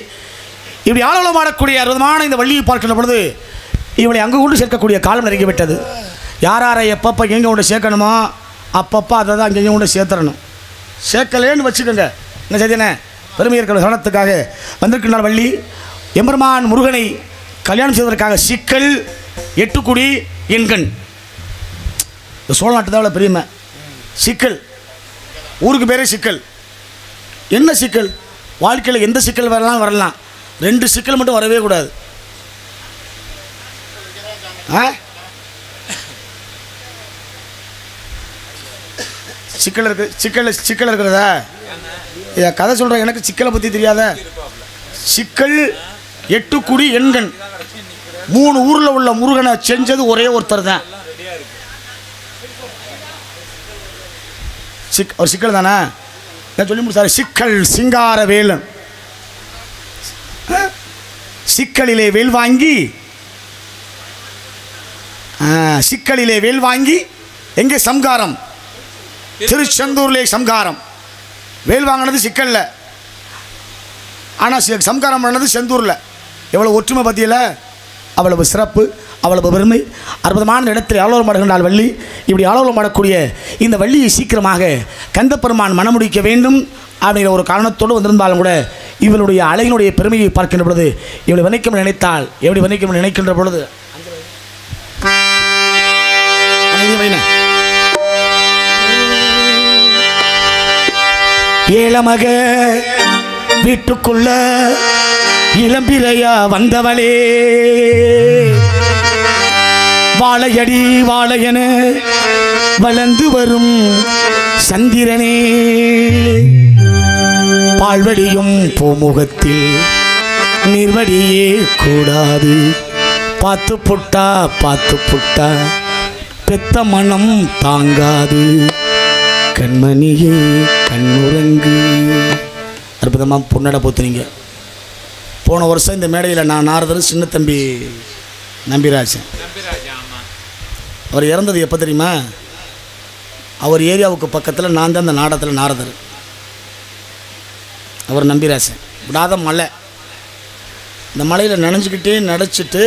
இப்படி ஆலோலம் ஆடக்கூடிய அற்புதமான இந்த வள்ளியை பார்க்கின்ற பொழுது இவளை அங்கு கொண்டு சேர்க்கக்கூடிய காலம் நெருங்கிவிட்டது யாரை எப்பப்போ எங்கே கொண்டு சேர்க்கணுமோ அப்பப்போ அதை தான் அங்கே கொண்டு சேர்த்துறணும் சேர்க்கலேன்னு வச்சுக்கோங்க என்ன செய்தேனே பெருமை இருக்கிற சரணத்துக்காக வந்திருக்கின்றார் வள்ளி எம்பெருமான் முருகனை கல்யாணம் செய்வதற்காக சிக்கல் எட்டுக்குடி எண்கண் சோழ நாட்டு தான் பெரியமை சிக்கல் ஊருக்கு பேரே சிக்கல் என்ன சிக்கல் வாழ்க்கையில் எந்த சிக்கல் வரலாம் 2 சிக்கல் மட்டும் வரவே கூடாது சிக்கல் இருக்கிறதா கதை சொல்கிறேன் எனக்கு சிக்கலை பற்றி தெரியாத சிக்கல் எட்டுக்குடி எண்கண் 3 ஊரில் உள்ள முருகனை செஞ்சது ஒரே ஒருத்தர் தான் ஒரு சிக்கல் தானே நான் சொல்லி முடிச்சாரு சிக்கல் சிங்கார வேலன் சிக்கலிலே வேல் வாங்கி எங்கே சம்காரம் திருச்செந்தூர்லே சம்காரம் வேல் வாங்கினது சிக்கல்ல ஆனால் சம்காரம் பண்ணது செந்தூரில் எவ்வளோ ஒற்றுமை பற்றியில் அவ்வளவு சிறப்பு அவ்வளவு பெருமை அற்புதமான இடத்தில் ஆலோலம் ஆடுகின்றால் வள்ளி இப்படி ஆலோலம் ஆடக்கூடிய இந்த வள்ளியை சீக்கிரமாக கந்தப்பெருமான் மனமுடிக்க வேண்டும் அப்படிங்கிற ஒரு காரணத்தோடு வந்திருந்தாலும் கூட இவளுடைய அழகினுடைய பெருமையை பார்க்கின்ற பொழுது இவளை வணிக்கம் நினைத்தால் எப்படி வணிக்கம் நினைக்கின்ற பொழுது ஏழமக வீட்டுக்குள்ள இளம்பிரையா வந்தவளே வாழையடி வாழையன வளர்ந்து வரும் சந்திரனே பால்வடியும் பூமுகத்தில் நீர்வடியே கூடாது பார்த்து புட்டா பெத்த மனம் தாங்காது கண்மணியே கண்ணுறங்கு. அற்புதமாக பொன்னடை போத்துனீங்க. போன வருஷம் இந்த மேடையில் நான் நாரதர் சின்ன தம்பி நம்பிராஜன். அவர் இறந்தது எப்போ தெரியுமா? அவர் ஏரியாவுக்கு பக்கத்தில் நான் தான் அந்த நாடகத்தில் நாரதர். அவர் நம்பிராஜன். விடாத மலை. இந்த மலையில் நனைஞ்சிக்கிட்டே நடைச்சிட்டு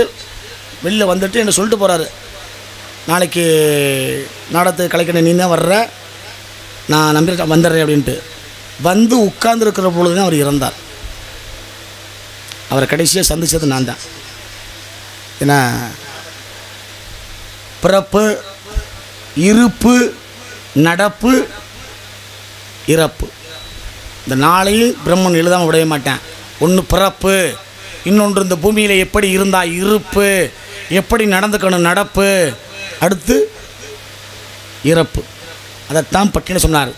வெளில வந்துட்டு என்ன சொல்லிட்டு போகிறாரு, நாளைக்கு நாடகத்தை கலைக்கணும், நீ தான் வர்ற, நான் நம்பிராஜன் வந்துடுறேன் அப்படின்ட்டு. வந்து உட்கார்ந்துருக்கிற பொழுது தான் அவர் இறந்தார். அவரை கடைசியாக சந்தித்தது நான் தான். ஏன்னா பிறப்பு, இருப்பு, நடப்பு, இறப்பு, இந்த நாளையும் பிரம்மன் எழுதாமல் விடவே மாட்டேன். ஒன்று பிறப்பு, இன்னொன்று இந்த பூமியில் எப்படி இருந்தால் இருப்பு, எப்படி நடந்துக்கணும் நடப்பு, அடுத்து இறப்பு. அதைத்தான் பட்டின சொன்னார்.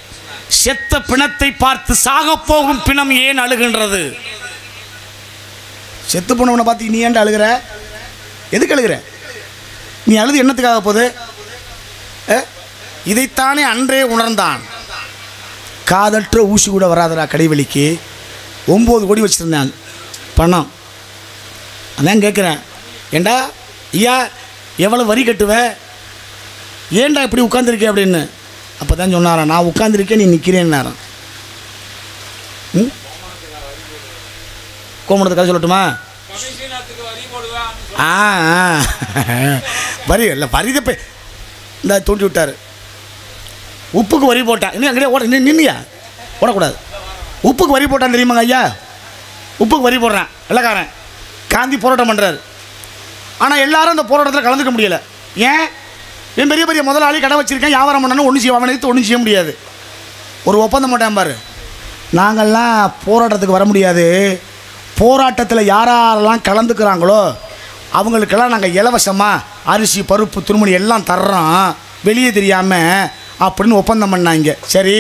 செத்த பிணத்தை பார்த்து சாகப்போகும் பிணம் ஏன் அழுகின்றது? செத்து போனவனை பார்த்து நீ ஏன்டா அழுகிற? எதுக்கு அழுகிற? நீ அழுது என்னத்துக்காக போகுது? இதைத்தானே அன்றே உணர்ந்தான். காதற்ற ஊசி கூட வராதரா கடைவெளிக்கு. 9 கோடி வச்சுருந்தேன் பணம். அதான் கேட்குறேன், ஏண்டா ஐயா எவ்வளோ வரி கட்டுவ, ஏண்டா இப்படி உட்காந்துருக்கேன் அப்படின்னு. அப்போ தான் சொன்னாரான், நான் உட்காந்துருக்கேன் நீ நிற்கிறேன்னாரான். கோமணத்தை கதை சொல்லட்டுமா? வரி இல்லை, வரிதை இந்த தூண்டி விட்டார். உப்புக்கு வரி போட்டான். இன்னும் அங்கேயே ஓட நின்னியா ஓடக்கூடாது. உப்புக்கு வரி போட்டான் தெரியுமாங்க ஐயா? உப்புக்கு வரி போடுறான் வெள்ளக்காரன். காந்தி போராட்டம் பண்ணுறாரு. ஆனால் எல்லாரும் அந்த போராட்டத்தில் கலந்துக்க முடியலை. ஏன்? என் பெரிய பெரிய முதலாளி கடை வச்சுருக்கேன், வியாபாரம் பண்ணணும், ஒன்றும் செய்ய அவனை ஒன்றும் செய்ய முடியாது. ஒரு ஒப்பந்தம் போட்டான் பாரு, நாங்கள்லாம் போராட்டத்துக்கு வர முடியாது, போராட்டத்தில் யாரெல்லாம் கலந்துக்கிறாங்களோ அவங்களுக்கெல்லாம் நாங்கள் இலவசமாக அரிசி பருப்பு துணிமணி எல்லாம் தர்றோம், வெளியே தெரியாமல் அப்படின்னு ஒப்பந்தம் பண்ணாங்க. சரி,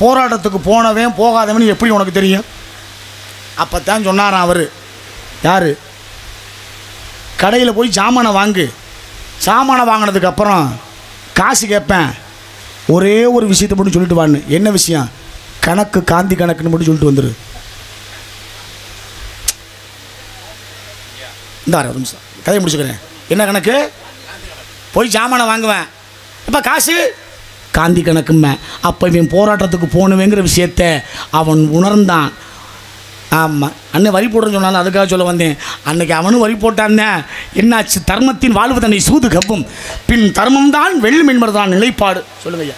போராட்டத்துக்கு போனவன் போகாதவன் எப்படி உனக்கு தெரியும்? அப்போ தான் சொன்னாரான் அவர். யார்? கடையில் போய் சாமானை வாங்கு, சாமானை வாங்கினதுக்கப்புறம் காசு கேட்பேன், ஒரே ஒரு விஷயத்தை மட்டும் சொல்லிட்டு வான்னு. என்ன விஷயம்? கணக்கு, காந்தி கணக்குன்னு மட்டும் சொல்லிட்டு வந்துடு. இந்த ஒரு நிமிஷம் கதையை முடிச்சுக்கிறேன். என்ன கணக்கு? போய் சாமானை வாங்குவேன், இப்போ காசு காந்தி கணக்குமே. அப்போ இவன் போராட்டத்துக்கு போகணுவேங்கிற விஷயத்த அவன் உணர்ந்தான். ஆமாம், அண்ணன் வரி போடுறேன்னு சொன்னாலும் அதுக்காக சொல்ல வந்தேன். அன்னைக்கு அவனும் வரி போட்டான்னு என்னாச்சு? தர்மத்தின் வாழ்வு தன்னை சூது கப்பும், பின் தர்மம் தான் வெல்லும் என்பதுதான் நிலைப்பாடு. சொல்லுங்க ஐயா.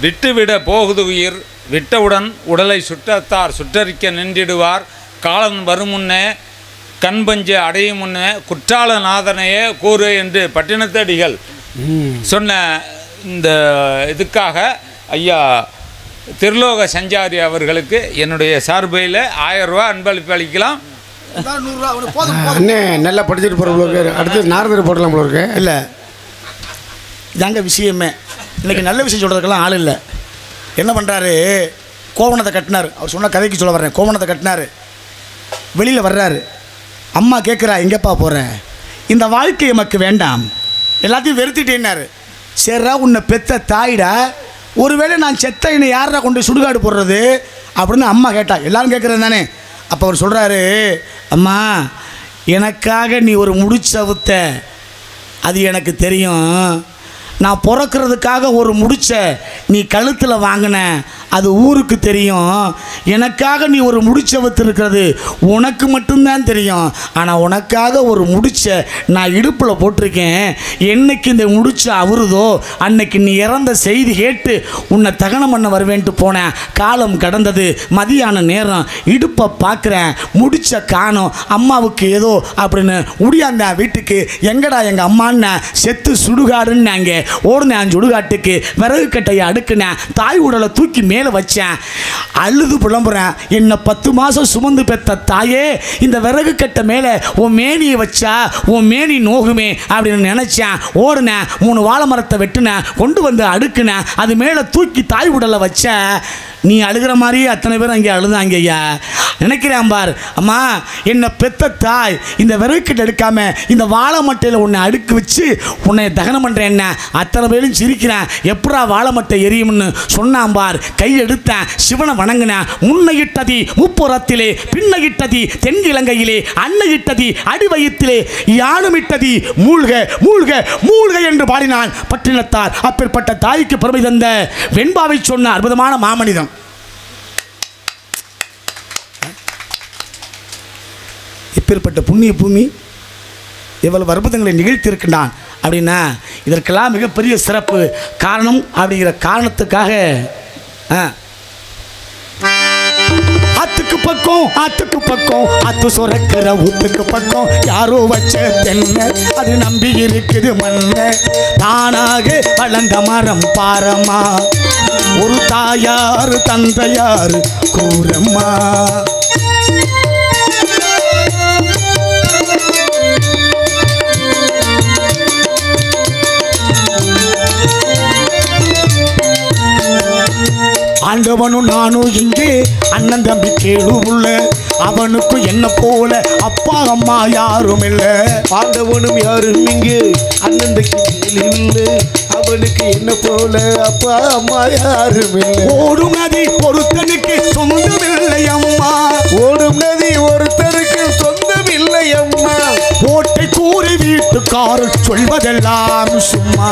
விட்டுவிட போகுது உயிர், விட்டவுடன் உடலை சுற்றத்தார் சுற்றறிக்க நின்றிடுவார். காலன் வருமுன்னே கண்பஞ்ச அடையும் முன்னே குற்றாலநாதனையே கூறு என்று பட்டினத்தடிகள் சொன்ன இந்த இதுக்காக ஐயா திருலோக சஞ்சாரி அவர்களுக்கு என்னுடைய சார்பையில் 1000 ரூபா அன்பளிப்பு அளிக்கலாம். அண்ணே நல்லா படிச்சுட்டு போகிற அடுத்து நாரதர் போடலாம் போல இருக்கு. இல்லை, இதாங்க விஷயமே. இன்றைக்கி நல்ல விஷயம் சொல்கிறதுக்கெல்லாம் ஆள் இல்லை. என்ன பண்ணுறாரு? கோவணத்தை கட்டினார். அவர் சொன்ன கதைக்கு சொல்ல வர்றேன். கோவணத்தை கட்டினார், வெளியில் வர்றாரு. அம்மா கேட்குறா, எங்கேப்பா போகிற? இந்த வாழ்க்கை எமக்கு வேண்டாம், எல்லாத்தையும் வெறுத்துட்டேன்னாரு. சரிடா, உன்னை பெத்த தாயிடா, ஒருவேளை நான் செத்த என்னை யாரா கொண்டு சுடுகாடு போடுறது அப்படின்னு அம்மா கேட்டா. எல்லாரும் கேட்குறது தானே. அப்போ அவர் சொல்கிறாரு, அம்மா எனக்காக நீ ஒரு முடிச்சவுத்த, அது எனக்கு தெரியும். நான் பிறக்கிறதுக்காக ஒரு முடிச்ச நீ கழுத்தில் வாங்கின, அது ஊருக்கு தெரியும். எனக்காக நீ ஒரு முடிச்ச வச்சிருக்கிறது உனக்கு மட்டும்தான் தெரியும். ஆனால் உனக்காக ஒரு முடிச்ச நான் இடுப்பில் போட்டிருக்கேன். என்னைக்கு இந்த முடிச்ச அவருதோ அன்னைக்கு நீ இறந்த செய்தி கேட்டு உன்னை தகனம் பண்ண வருவேன்ட்டு போனேன். காலம் கடந்தது, மதியான நேரம், இடுப்பை பார்க்குறேன், முடிச்ச காணோம். அம்மாவுக்கு ஏதோ அப்படின்னு உடியாந்தேன் வீட்டுக்கு. எங்கடா எங்கள் அம்மான்னு? செத்து சுடுகாடுன்னாங்க. ஓடுனேன் சுடுகாட்டுக்கு, விறகு கட்டையை அடுக்குனேன், தாய் உடலை தூக்கி மேலே வச்சேன். அழுது புலம்புறேன், என்னை 10 மாதம் சுமந்து பெற்ற தாயே, இந்த விறகு கட்டை மேலே உன் மேனியை வச்சா உன் மேனி நோகுமே அப்படின்னு நினச்சேன். ஓடுனேன், 3 வாழை மரத்தை வெட்டினேன், கொண்டு வந்து அடுக்குனேன், அது மேலே தூக்கி தாய் உடலை வச்சேன். நீ அழுகிற மாதிரியே அத்தனை பேர் அங்கே அழுதாங்க ஐயா. நினைக்கிறேன் பார், அம்மா என்னை பெத்த தாய் இந்த விறகுக்கிட்ட எடுக்காம இந்த வாழை மட்டையில் உன்னை அடுக்கு வச்சு உன்னை தகனம் பண்ணுறேன். என்ன அத்தனை பேரும் சிரிக்கிறேன், எப்படா வாழை மட்டை எரியும்னு சொன்னான் பார். கையெடுத்தேன், சிவனை வணங்கினேன். முன்னையிட்டதி முப்புறத்திலே, பின்னையிட்டதி தென்கிழங்கையிலே, அன்னையிட்டதி அடிவயத்திலே, யானுமிட்டதி மூழ்க மூழ்க மூழ்க என்று பாடினான் பட்டினத்தார். அப்பேற்பட்ட தாய்க்கு பெருமை தந்த வெண்பாவை சொன்ன அற்புதமான மாமனிதம். இப்பேற்பட்ட புண்ணிய பூமி எவ்வளவு அற்புதங்களை நிகழ்த்தியிருக்கின்றான் அப்படின்னா இதற்கெல்லாம் மிகப்பெரிய சிறப்பு காரணம். அப்படிங்கிற காரணத்துக்காக ஆத்துக்கு பக்கம் ஆத்துக்கு பக்கம் ஆத்து சுரக்கிற ஊத்துக்கு பக்கம் யாரோ வச்ச தென்னை அது நம்பி இருக்குது மண்ணை தானாக வளர்ந்த மரம் பாரம்மா ஒரு தாயார் தந்தையார் கூறம்மா. ஆண்டவனும் நானும் இங்கே அண்ணன் தம்பி கேளு உள்ள அவனுக்கு என்ன போல அப்பா அம்மா யாரும் இல்லை. ஆண்டவனும் யாரும் இங்கே அண்ணன் இல்லை அவனுக்கு என்ன போல அப்பா அம்மா யாரும் இல்லை. ஓடும் நதி ஒருத்தனுக்கு சொந்தமில்லை அம்மா, ஓடும் நதி ஒருத்தருக்கு சொந்தமில்லை அம்மா. ஓட்டை கூறி வீட்டுக்காரர் சொல்வதெல்லாம் சும்மா.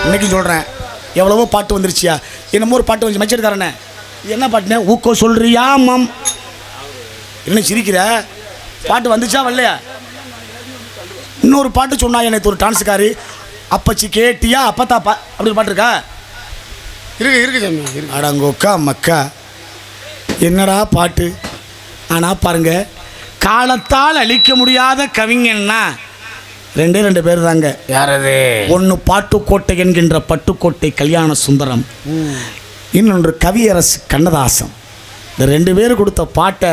இன்னைக்கு சொல்றேன், எவ்வளவோ பாட்டு வந்துருச்சியா. என்னமோ ஒரு பாட்டு வந்து மச்சடி தரேனே, என்ன பாட்டுனே ஊக்கோ சொல்றியா மம் என்ன சிரிக்கிற? பாட்டு வந்துச்சா வரலையா? இன்னொரு பாட்டு சொன்னா எனக்கு ஒரு டான்ஸுக்காரி அப்பச்சி கேட்டியா அப்பத்தா அப்படி பாட்டு இருக்கா? இருக்கு சாமி. அடங்கோக்கா மக்கா என்னடா பாட்டு. ஆனால் பாருங்க, காலத்தால் அழிக்க முடியாத கவிஞன்னா ரெண்டு பேர் தாங்க. யாரது? ஒன்று பாட்டுக்கோட்டை என்கின்ற பட்டுக்கோட்டை கல்யாண சுந்தரம், இன்னொன்று கவியரசு கண்ணதாசன். இந்த ரெண்டு பேர் கொடுத்த பாட்டை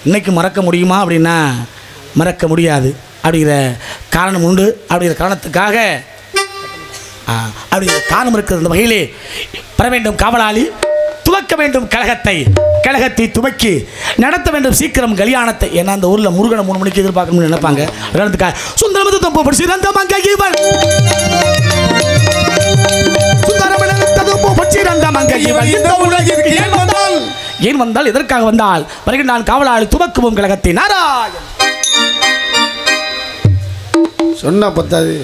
இன்னைக்கு மறக்க முடியுமா அப்படின்னா மறக்க முடியாது. அப்படிங்கிற காரணம் உண்டு. அப்படிங்கிற காரணத்துக்காக அப்படிங்கிற காரணம் இருக்கிற இந்த வகையிலே பெற வேண்டும் காவலாளி, துவக்க வேண்டும் கழகத்தை, கழகத்தை துவக்கி நடத்த வேண்டும் சீக்கிரம் கல்யாணத்தை. ஏன்னா அந்த ஊரில் முருகனை 3 மணிக்கு எதிர்பார்க்கணும்னு நினைப்பாங்க. கல்யாணத்துக்காக சுந்தரமது தம்பு படிச்சு ரந்தமங்க இவன் ஏன் வந்தால் எதற்காக வந்தால் வருகின்றான் காவலாளி துவக்குவோம் கழகத்தை. நாராயண் சொன்னா பத்தாது.